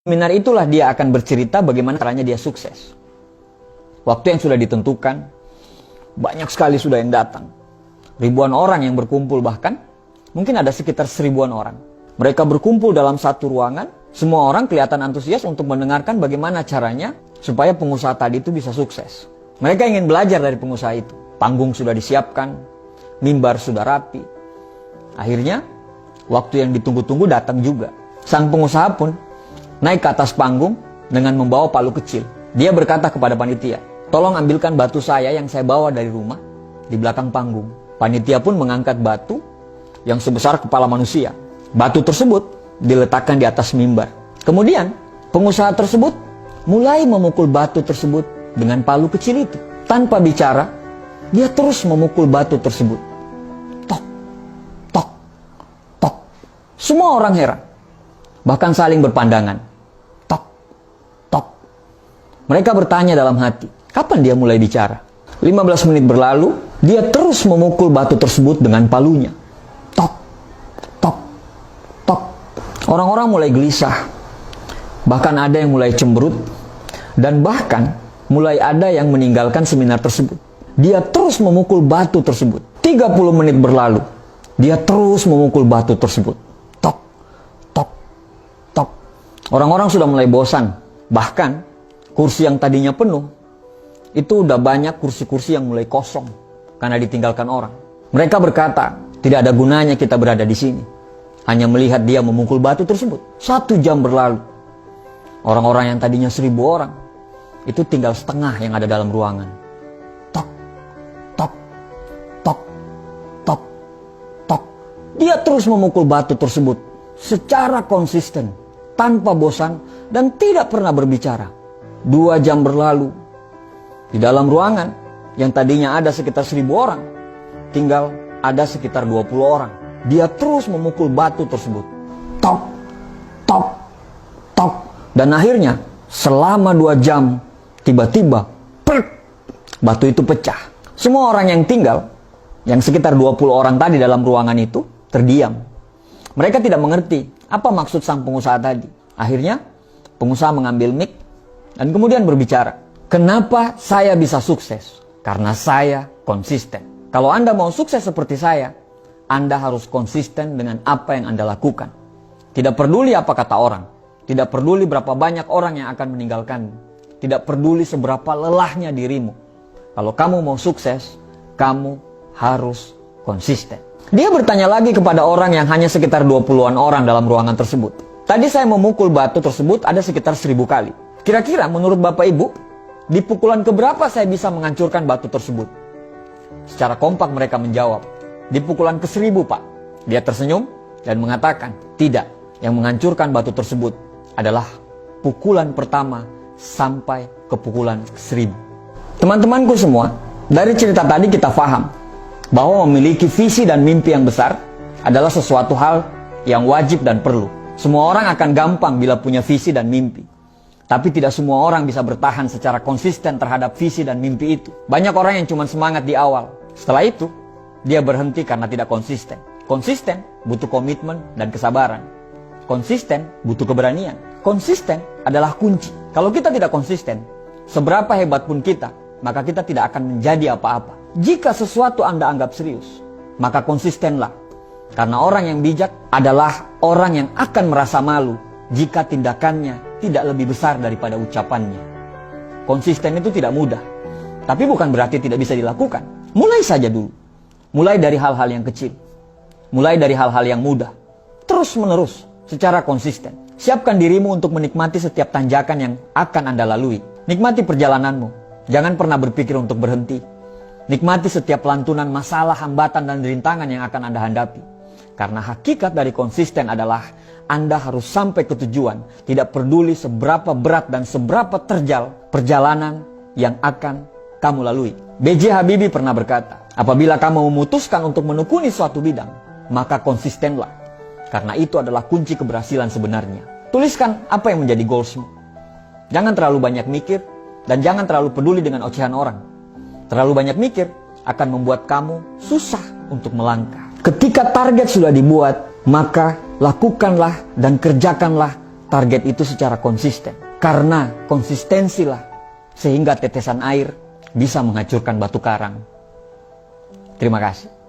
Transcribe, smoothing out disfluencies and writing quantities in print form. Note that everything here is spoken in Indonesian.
Seminar itulah dia akan bercerita bagaimana caranya dia sukses. Waktu yang sudah ditentukan, banyak sekali sudah yang datang. Ribuan orang yang berkumpul, bahkan mungkin ada sekitar 1000-an orang. Mereka berkumpul dalam satu ruangan, semua orang kelihatan antusias untuk mendengarkan bagaimana caranya supaya pengusaha tadi itu bisa sukses. Mereka ingin belajar dari pengusaha itu. Panggung sudah disiapkan, mimbar sudah rapi. Akhirnya, waktu yang ditunggu-tunggu datang juga. Sang pengusaha pun naik ke atas panggung dengan membawa palu kecil. Dia berkata kepada panitia, "Tolong ambilkan batu saya yang saya bawa dari rumah di belakang panggung." Panitia pun mengangkat batu yang sebesar kepala manusia. Batu tersebut diletakkan di atas mimbar. Kemudian pengusaha tersebut mulai memukul batu tersebut dengan palu kecil itu. Tanpa bicara, dia terus memukul batu tersebut. Tok, tok, tok. Semua orang heran, bahkan saling berpandangan. Tok, tok. Mereka bertanya dalam hati, kapan dia mulai bicara? 15 menit berlalu, dia terus memukul batu tersebut dengan palunya. Tok, tok, tok. Orang-orang mulai gelisah. Bahkan ada yang mulai cemberut. Dan bahkan mulai ada yang meninggalkan seminar tersebut. Dia terus memukul batu tersebut. 30 menit berlalu, dia terus memukul batu tersebut. Tok, tok, tok. Orang-orang sudah mulai bosan. Bahkan kursi yang tadinya penuh, itu udah banyak kursi-kursi yang mulai kosong karena ditinggalkan orang. Mereka berkata, tidak ada gunanya kita berada di sini, hanya melihat dia memukul batu tersebut. 1 jam berlalu. Orang-orang yang tadinya 1000 orang, itu tinggal setengah yang ada dalam ruangan. Tok, tok, tok, tok, tok. Dia terus memukul batu tersebut secara konsisten, tanpa bosan, dan tidak pernah berbicara. 2 jam berlalu. Di dalam ruangan yang tadinya ada sekitar 1000 orang, tinggal ada sekitar 20 orang. Dia terus memukul batu tersebut. Tok, tok, tok. Dan akhirnya selama 2 jam, tiba-tiba batu itu pecah. Semua orang yang tinggal, yang sekitar 20 orang tadi dalam ruangan itu, terdiam. Mereka tidak mengerti apa maksud sang pengusaha tadi. Akhirnya pengusaha mengambil mic dan kemudian berbicara. Kenapa saya bisa sukses? Karena saya konsisten. Kalau Anda mau sukses seperti saya, Anda harus konsisten dengan apa yang Anda lakukan. Tidak peduli apa kata orang. Tidak peduli berapa banyak orang yang akan meninggalkanmu. Tidak peduli seberapa lelahnya dirimu. Kalau kamu mau sukses, kamu harus konsisten. Dia bertanya lagi kepada orang yang hanya sekitar 20-an orang dalam ruangan tersebut. Tadi saya memukul batu tersebut ada sekitar 1000 kali. Kira-kira menurut Bapak Ibu, di pukulan keberapa saya bisa menghancurkan batu tersebut? Secara kompak mereka menjawab, di pukulan ke-1000, Pak. Dia tersenyum dan mengatakan, tidak. Yang menghancurkan batu tersebut adalah pukulan pertama sampai ke pukulan ke-1000. Teman-temanku semua, dari cerita tadi kita paham bahwa memiliki visi dan mimpi yang besar adalah sesuatu hal yang wajib dan perlu. Semua orang akan gampang bila punya visi dan mimpi. Tapi tidak semua orang bisa bertahan secara konsisten terhadap visi dan mimpi itu. Banyak orang yang cuma semangat di awal. Setelah itu, dia berhenti karena tidak konsisten. Konsisten butuh komitmen dan kesabaran. Konsisten butuh keberanian. Konsisten adalah kunci. Kalau kita tidak konsisten, seberapa hebat pun kita, maka kita tidak akan menjadi apa-apa. Jika sesuatu Anda anggap serius, maka konsistenlah. Karena orang yang bijak adalah orang yang akan merasa malu jika tindakannya tidak lebih besar daripada ucapannya. Konsisten itu tidak mudah, tapi bukan berarti tidak bisa dilakukan. Mulai saja dulu. Mulai dari hal-hal yang kecil. Mulai dari hal-hal yang mudah. Terus menerus, secara konsisten. Siapkan dirimu untuk menikmati setiap tanjakan yang akan Anda lalui. Nikmati perjalananmu. Jangan pernah berpikir untuk berhenti. Nikmati setiap lantunan masalah, hambatan, dan rintangan yang akan Anda hadapi. Karena hakikat dari konsisten adalah Anda harus sampai ke tujuan. Tidak peduli seberapa berat dan seberapa terjal perjalanan yang akan kamu lalui. B.J. Habibie pernah berkata, apabila kamu memutuskan untuk menekuni suatu bidang, maka konsistenlah. Karena itu adalah kunci keberhasilan sebenarnya. Tuliskan apa yang menjadi goalsmu. Jangan terlalu banyak mikir dan jangan terlalu peduli dengan ocehan orang. Terlalu banyak mikir akan membuat kamu susah untuk melangkah. Ketika target sudah dibuat, maka lakukanlah dan kerjakanlah target itu secara konsisten. Karena konsistensilah sehingga tetesan air bisa menghancurkan batu karang. Terima kasih.